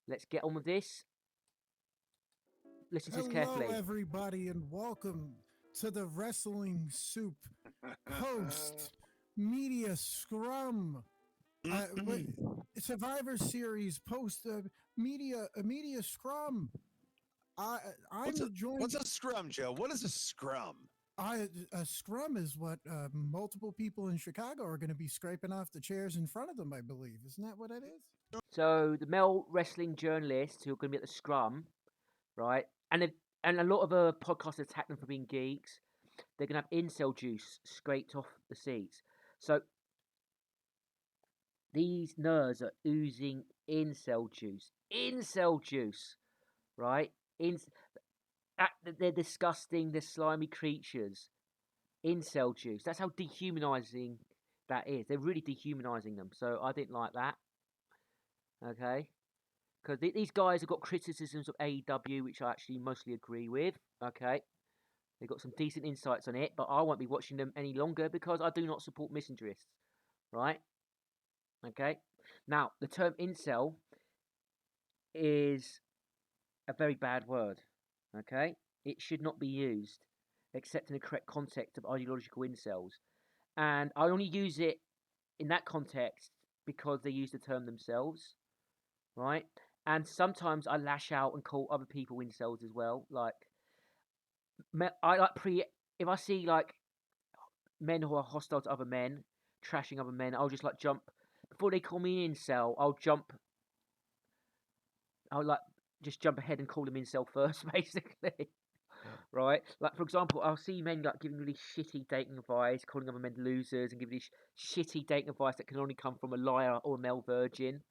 Let's get on with this. Listen to this Hello, carefully. everybody, and welcome to the Wrestling Soup post media scrum. What Survivor Series post media scrum. I What's a I'm what's joined. a scrum, Joe? What is a scrum? I A scrum is what multiple people in Chicago are going to be scraping off the chairs in front of them. I believe, isn't that what it is? So the male wrestling journalists who are going to be at the scrum, right? And a lot of podcasts attack them for being geeks. They're going to have incel juice scraped off the seats. So these nerds are oozing incel juice. Incel juice, right? In, they're disgusting. They're slimy creatures. Incel juice. That's how dehumanizing that is. They're really dehumanizing them. So I didn't like that. Okay. Because these guys have got criticisms of AEW, which I actually mostly agree with. Okay. They've got some decent insights on it, but I won't be watching them any longer because I do not support misandrists. Right? Okay. Now, the term incel is a very bad word. Okay. It should not be used except in the correct context of ideological incels. And I only use it in that context because they use the term themselves, right? And sometimes I lash out and call other people incels as well. Like, I like if I see like men who are hostile to other men, trashing other men, I'll just like jump before they call me incel. I'll like just jump ahead and call them incel first, basically. Right? Like for example, I'll see men like giving really shitty dating advice, calling other men losers, and giving this shitty dating advice that can only come from a liar or a male virgin.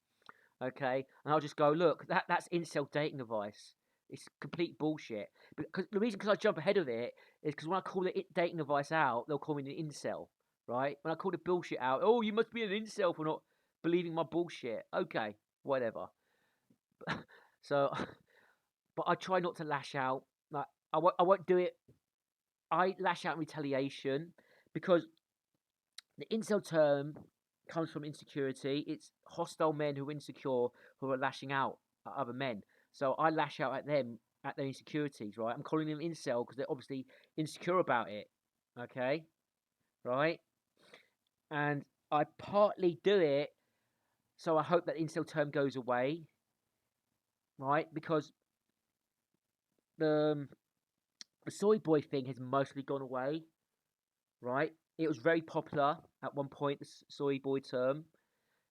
Okay, and I'll just go, look, that's incel dating advice. It's complete bullshit. Because because I jump ahead of it is because when I call it dating advice out, they'll call me an incel, right? When I call the bullshit out, oh, you must be an incel for not believing my bullshit. Okay, whatever. So, but I try not to lash out. Like I won't do it. I lash out in retaliation because the incel term comes from insecurity. It's hostile men who are insecure who are lashing out at other men. So I lash out at them at their insecurities, right? I'm calling them incel because they're obviously insecure about it. Okay, right? And I partly do it so I hope that incel term goes away, right? Because the the soy boy thing has mostly gone away, right? It was very popular at one point, the soy boy term.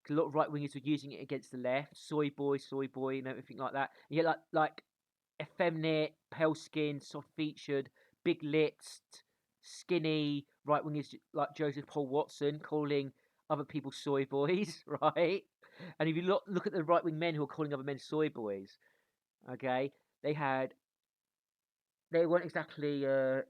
A lot of right wingers were using it against the left, soy boy, and everything like that. And yeah, like effeminate, pale skinned, soft featured, big lips, skinny right wingers like Joseph Paul Watson calling other people soy boys, right? And if you look at the right wing men who are calling other men soy boys, okay, they had they weren't exactly Chad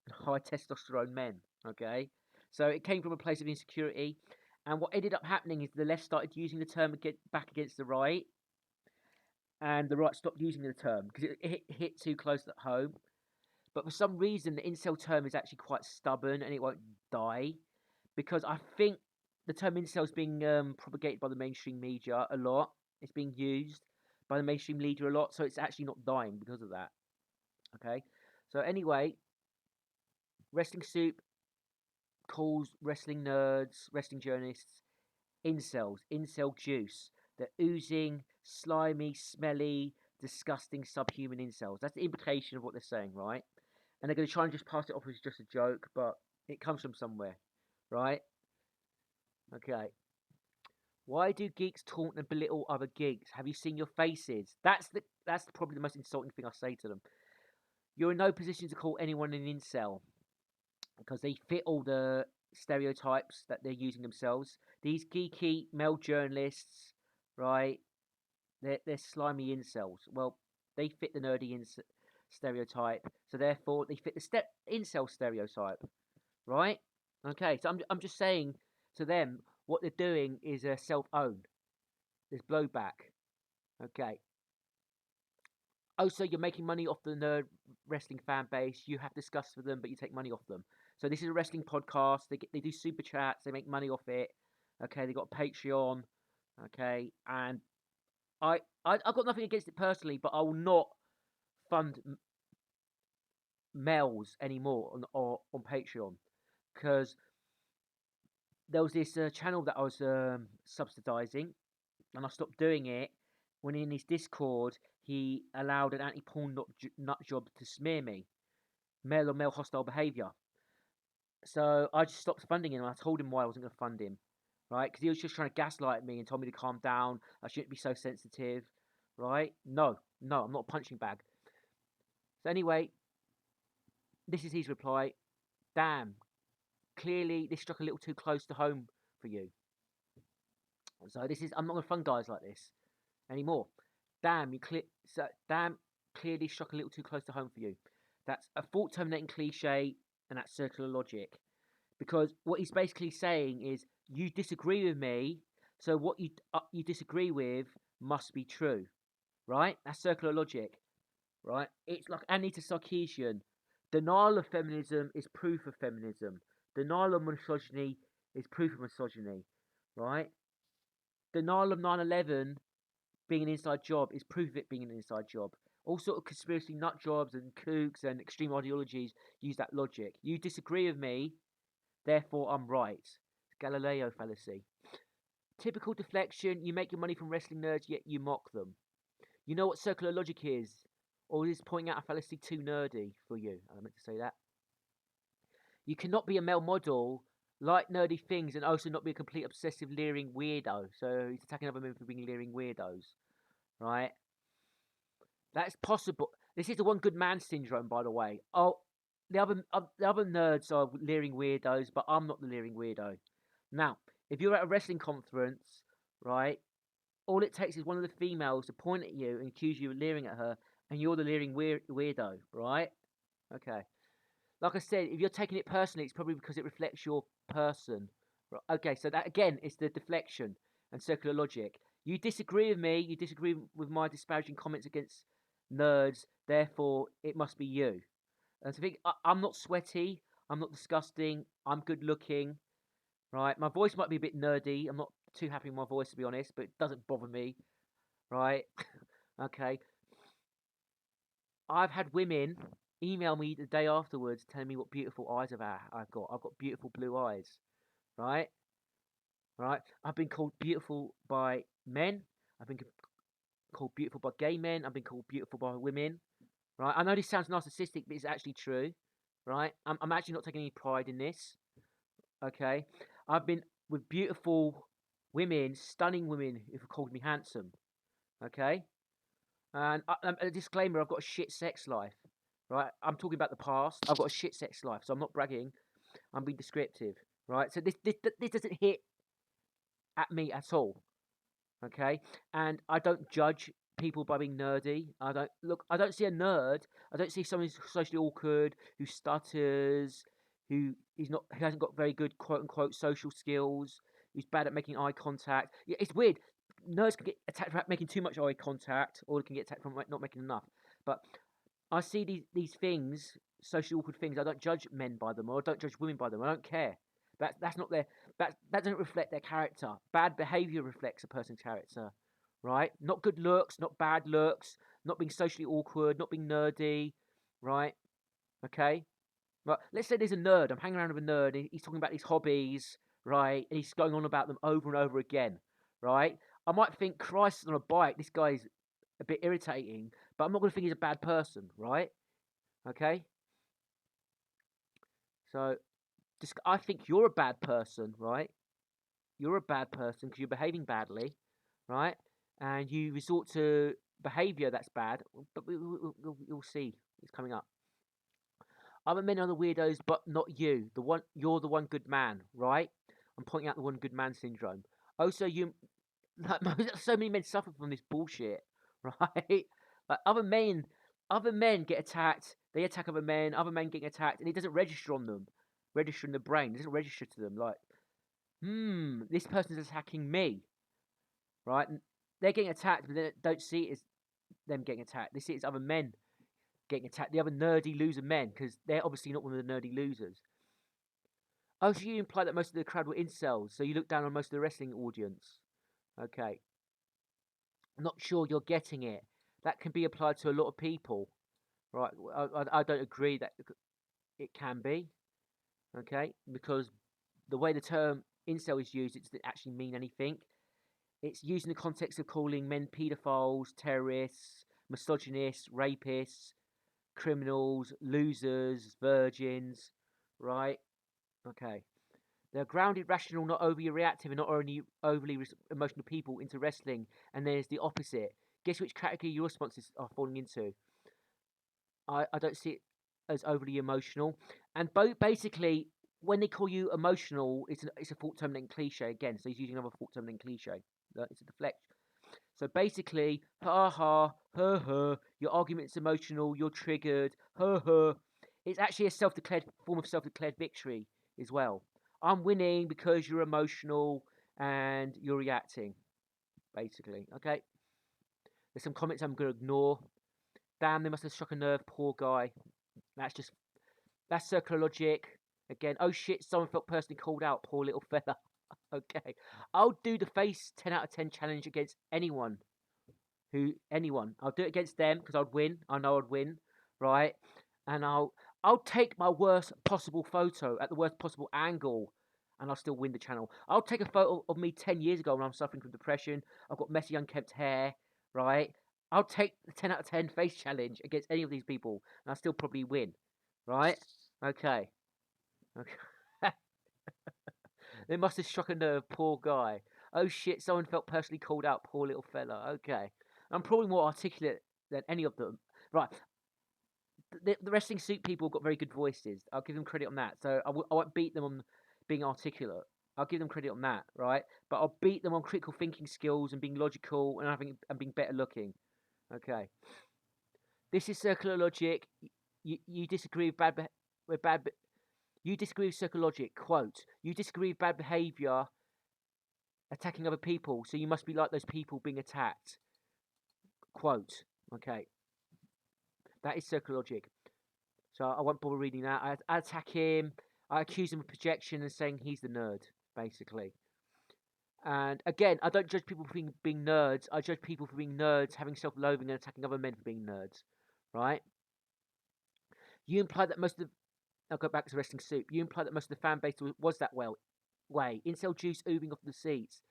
and high testosterone men, okay? So it came from a place of insecurity. And what ended up happening is the left started using the term back against the right, and the right stopped using the term because it hit too close at home. But for some reason, the incel term is actually quite stubborn and it won't die because I think the term incel is being propagated by the mainstream media a lot. It's being used by the mainstream media a lot, so it's actually not dying because of that. Okay. So anyway, Wrestling Soup calls wrestling nerds, wrestling journalists, incels, incel juice. They're oozing, slimy, smelly, disgusting, subhuman incels. That's the implication of what they're saying, right? And they're going to try and just pass it off as just a joke, but it comes from somewhere, right? Okay. Why do geeks taunt and belittle other geeks? Have you seen your faces? That's probably the most insulting thing I say to them. You're in no position to call anyone an incel because they fit all the stereotypes that they're using themselves. These geeky male journalists, right? They're slimy incels. Well, they fit the nerdy stereotype, so therefore they fit the incel stereotype, right? Okay, so I'm just saying to them what they're doing is self-own. There's blowback. Okay. Also, you're making money off the nerd wrestling fan base. You have discussed with them, but you take money off them. So this is a wrestling podcast. They do super chats. They make money off it. Okay, they got Patreon. Okay, and I've got nothing against it personally, but I will not fund males anymore on Patreon, because there was this channel that I was subsidizing, and I stopped doing it when in his Discord he allowed an anti-porn nut job to smear me, male on male hostile behaviour. So I just stopped funding him. And I told him why I wasn't going to fund him, right? Because he was just trying to gaslight me and told me to calm down. I shouldn't be so sensitive, right? No, I'm not a punching bag. So anyway, this is his reply. Damn, clearly this struck a little too close to home for you. So I'm not going to fund guys like this anymore. Damn, damn, clearly struck a little too close to home for you. That's a thought terminating cliche, and that's circular logic. Because what he's basically saying is, you disagree with me, so what you disagree with must be true, right? That's circular logic, right? It's like Anita Sarkeesian. Denial of feminism is proof of feminism. Denial of misogyny is proof of misogyny, right? Denial of 9/11 being an inside job is proof of it being an inside job. All sort of conspiracy nut jobs and kooks and extreme ideologies use that logic. You disagree with me, therefore I'm right. Galileo fallacy. Typical deflection. You make your money from wrestling nerds, yet you mock them. You know what circular logic is? Or is pointing out a fallacy too nerdy for you? I meant to say that. You cannot be a male model, like nerdy things, and also not be a complete obsessive leering weirdo. So he's attacking other men for being leering weirdos, right? That's possible. This is the one good man syndrome, by the way. Oh, the other nerds are leering weirdos, but I'm not the leering weirdo. Now, if you're at a wrestling conference, right, all it takes is one of the females to point at you and accuse you of leering at her, and you're the leering weirdo, right? Okay. Like I said, if you're taking it personally, it's probably because it reflects your person. Right? Okay, so that again is the deflection and circular logic. You disagree with me, you disagree with my disparaging comments against nerds, therefore it must be you. And so I'm not sweaty, I'm not disgusting, I'm good looking, right? My voice might be a bit nerdy, I'm not too happy with my voice to be honest, but it doesn't bother me, right? Okay. I've had women email me the day afterwards telling me what beautiful eyes I've got. I've got beautiful blue eyes, right? Right? I've been called beautiful by men. I've been called beautiful by gay men. I've been called beautiful by women, right? I know this sounds narcissistic, but it's actually true, right? I'm actually not taking any pride in this, okay? I've been with beautiful women, stunning women who've called me handsome, okay? And a disclaimer: I've got a shit sex life, right? I'm talking about the past. I've got a shit sex life, so I'm not bragging. I'm being descriptive, right? So this doesn't hit at me at all, okay? And I don't judge people by being nerdy. I don't see a nerd. I don't see someone who's socially awkward, who stutters, who hasn't got very good quote unquote social skills, who's bad at making eye contact. Yeah, it's weird. Nerds can get attacked for making too much eye contact, or they can get attacked from not making enough. But I see these things, socially awkward things. I don't judge men by them, or I don't judge women by them. I don't care. That's not their that doesn't reflect their character. Bad behaviour reflects a person's character, right? Not good looks, not bad looks, not being socially awkward, not being nerdy, right? Okay. Right. Let's say there's a nerd. I'm hanging around with a nerd. And he's talking about his hobbies, right? And he's going on about them over and over again, right? I might think, Christ on a bike, this guy's a bit irritating, but I'm not going to think he's a bad person, right? Okay? So, I think you're a bad person, right? You're a bad person because you're behaving badly, right? And you resort to behaviour that's bad, but you'll see. It's coming up. Other men are the weirdos, but not you. You're the one good man, right? I'm pointing out the one good man syndrome. Also, like, so many men suffer from this bullshit, right? Like other men get attacked. They attack other men. Other men getting attacked, and it doesn't register on them, register in the brain. It doesn't register to them. Like, this person's attacking me, right? And they're getting attacked, but they don't see it as them getting attacked. They see it as other men getting attacked. The other nerdy loser men, because they're obviously not one of the nerdy losers. Oh, so you imply that most of the crowd were incels, so you look down on most of the wrestling audience. Okay. not sure you're getting it. That can be applied to a lot of people, right? I don't agree that it can be, okay, because the way the term incel is used, it doesn't actually mean anything. It's used in the context of calling men paedophiles, terrorists, misogynists, rapists, criminals, losers, virgins, right? Okay. They're grounded, rational, not overly reactive, and not only overly emotional people into wrestling. And there's the opposite. Guess which category your responses are falling into? I don't see it as overly emotional. And basically, when they call you emotional, it's a fault terminating cliche again. So he's using another fault terminating cliche. It's a deflection. So basically, ha ha, your argument's emotional, you're triggered, ha. It's actually a self-declared form of self-declared victory as well. I'm winning because you're emotional and you're reacting, basically. Okay. There's some comments I'm going to ignore. Damn, they must have struck a nerve, poor guy. That's circular logic. Again, oh shit, someone felt personally called out, poor little fella. Okay. I'll do the face 10 out of 10 challenge against anyone. I'll do it against them because I'd win. I know I'd win, right? And I'll take my worst possible photo at the worst possible angle, and I'll still win the channel. I'll take a photo of me 10 years ago when I'm suffering from depression. I've got messy, unkempt hair, right? I'll take the 10 out of 10 face challenge against any of these people, and I'll still probably win, right? Okay. They must have struck a nerve, poor guy. Oh shit, someone felt personally called out, poor little fella. Okay. I'm probably more articulate than any of them. Right. The wrestling suit people have got very good voices. I'll give them credit on that. So I won't beat them on being articulate. I'll give them credit on that, right? But I'll beat them on critical thinking skills and being logical and being better looking. Okay. This is circular logic. You disagree with you disagree with circular logic. Quote: You disagree with bad behavior attacking other people, so you must be like those people being attacked. Quote. Okay. That is circular logic. So I won't bother reading that. I attack him. I accuse him of projection and saying he's the nerd, basically. And again, I don't judge people for being nerds. I judge people for being nerds, having self-loathing, and attacking other men for being nerds. Right? You imply that most of the... I'll go back to Wrestling Soup. You imply that most of the fan base was that way. Incel juice oozing off the seats.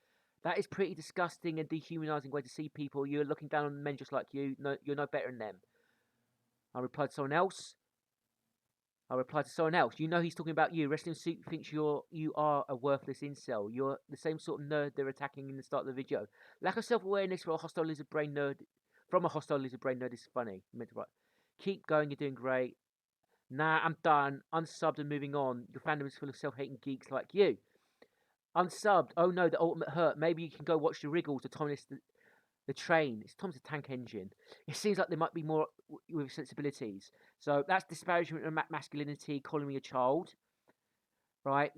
That is pretty disgusting and dehumanizing way to see people. You're looking down on men just like you. No, you're no better than them. I replied to someone else. You know he's talking about you. Wrestling Suit thinks you are a worthless incel. You're the same sort of nerd they're attacking in the start of the video. Lack of self-awareness from a hostile lizard brain nerd is funny. Keep going, you're doing great. Nah, I'm done. Unsubbed and moving on. Your fandom is full of self-hating geeks like you. Unsubbed. Oh no, the ultimate hurt. Maybe you can go watch the Wriggles, the Thomas the Train. It's Tom's the Tank Engine. It seems like there might be more with sensibilities. So that's disparagement of masculinity, calling me a child, right?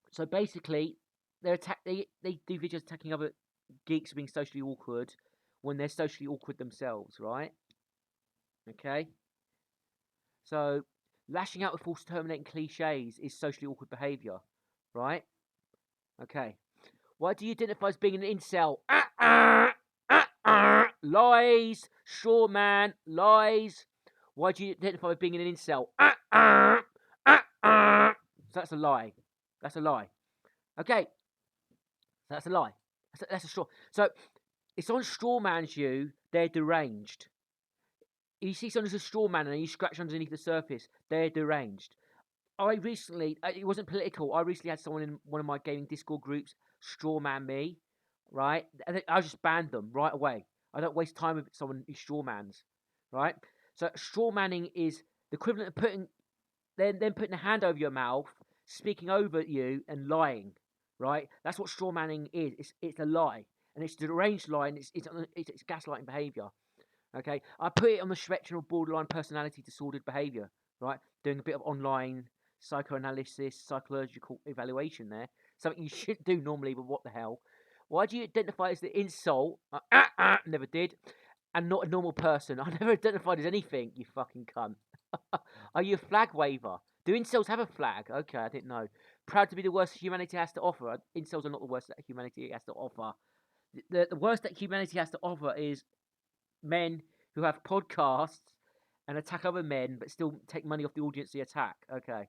So basically, they do videos attacking other geeks for being socially awkward when they're socially awkward themselves, right? Okay. So lashing out with false terminating cliches is socially awkward behaviour, right? Okay. Why do you identify as being an incel? Lies. Sure, man. Lies. Why do you identify as being an incel? So that's a lie. That's a lie. Okay. That's a lie. That's a straw. So if someone strawmans you, they're deranged. If you see someone who's a straw man and you scratch underneath the surface, they're deranged. It wasn't political. I recently had someone in one of my gaming Discord groups strawman me, right? And I just banned them right away. I don't waste time with someone who strawmans, right? So strawmanning is the equivalent of putting a hand over your mouth, speaking over you, and lying, right? That's what strawmanning is. It's a lie, and it's a deranged lie, and it's gaslighting behaviour. Okay, I put it on the spectrum of borderline personality disordered behaviour, right? Doing a bit of online psychoanalysis, psychological evaluation there. Something you shouldn't do normally, but what the hell? Why do you identify as the insult? Never did. And not a normal person. I never identified as anything, you fucking cunt. Are you a flag waver? Do incels have a flag? Okay, I didn't know. Proud to be the worst humanity has to offer. Incels are not the worst that humanity has to offer. The worst that humanity has to offer is men who have podcasts and attack other men, but still take money off the audience they attack. Okay.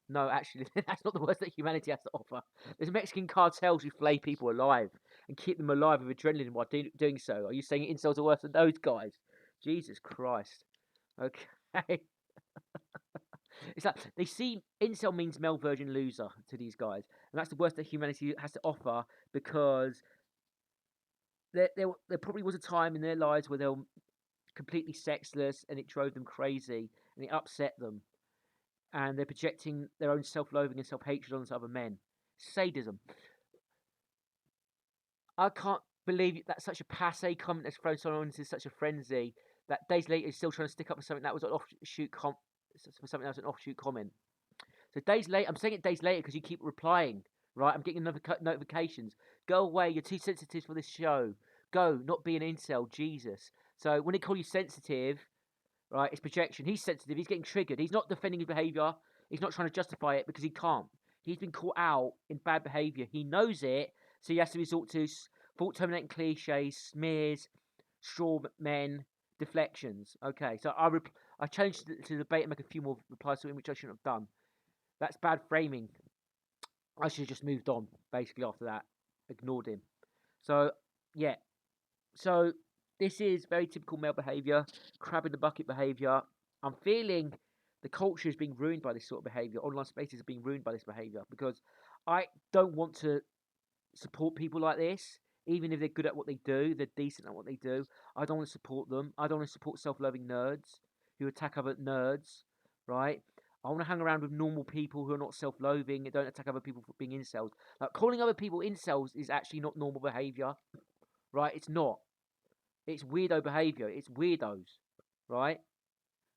No, actually, that's not the worst that humanity has to offer. There's Mexican cartels who flay people alive and keep them alive with adrenaline while doing so. Are you saying incels are worse than those guys? Jesus Christ. Okay. It's like they see incel means male virgin loser to these guys, and that's the worst that humanity has to offer because there probably was a time in their lives where they were completely sexless and it drove them crazy and it upset them, and they're projecting their own self-loathing and self-hatred onto other men. Sadism. I can't believe that's such a passe comment that's thrown someone into such a frenzy that days later he's still trying to stick up for something that was an offshoot for something that was an offshoot comment. So days later, I'm saying it days later because you keep replying, right? I'm getting notifications. Go away, you're too sensitive for this show. Go, not be an incel, Jesus. So when they call you sensitive, right, it's projection. He's sensitive, he's getting triggered. He's not defending his behaviour. He's not trying to justify it because he can't. He's been caught out in bad behaviour. He knows it, so he has to resort to thought-terminating cliches, smears, straw men, deflections. Okay, so I changed to the debate and make a few more replies to it, which I shouldn't have done. That's bad framing. I should have just moved on, basically, after that. Ignored him. So, yeah. So, this is very typical male behaviour. Crab in the bucket behaviour. I'm feeling the culture is being ruined by this sort of behaviour. Online spaces are being ruined by this behaviour. Because I don't want to support people like this. Even if they're good at what they do, they're decent at what they do. I don't want to support them. I don't want to support self-loving nerds who attack other nerds, right? I want to hang around with normal people who are not self-loathing and don't attack other people for being incels. Like, calling other people incels is actually not normal behaviour, right? It's not. It's weirdo behaviour. It's weirdos, right?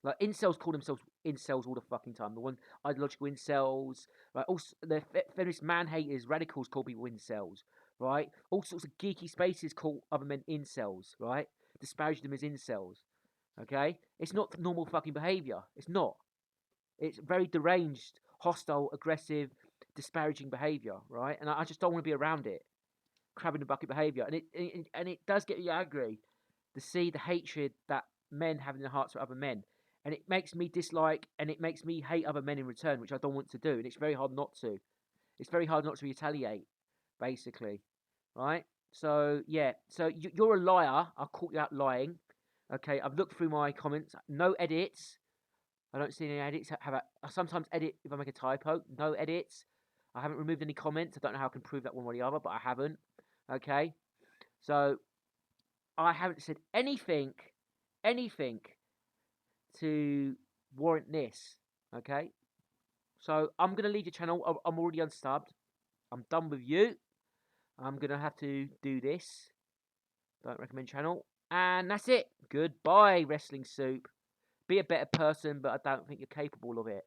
Like, incels call themselves incels all the fucking time. The one ideological incels, right? Also, the feminist man haters, radicals call people incels, right? All sorts of geeky spaces call other men incels, right? Disparage them as incels, okay? It's not normal fucking behaviour. It's not. It's very deranged, hostile, aggressive, disparaging behaviour, right? And I just don't want to be around it. Crab in the bucket behaviour, and it does get you angry to see the hatred that men have in their hearts for other men, and it makes me dislike and it makes me hate other men in return, which I don't want to do, and it's very hard not to. It's very hard not to retaliate, basically, right? So yeah, so you're a liar. I caught you out lying. Okay, I've looked through my comments. No edits. I don't see any edits. I sometimes edit if I make a typo. No edits. I haven't removed any comments. I don't know how I can prove that one or the other, but I haven't. Okay? So, I haven't said anything to warrant this. Okay? So, I'm going to leave your channel. I'm already unsubbed. I'm done with you. I'm going to have to do this. Don't recommend channel. And that's it. Goodbye, Wrestling Soup. Be a better person, but I don't think you're capable of it.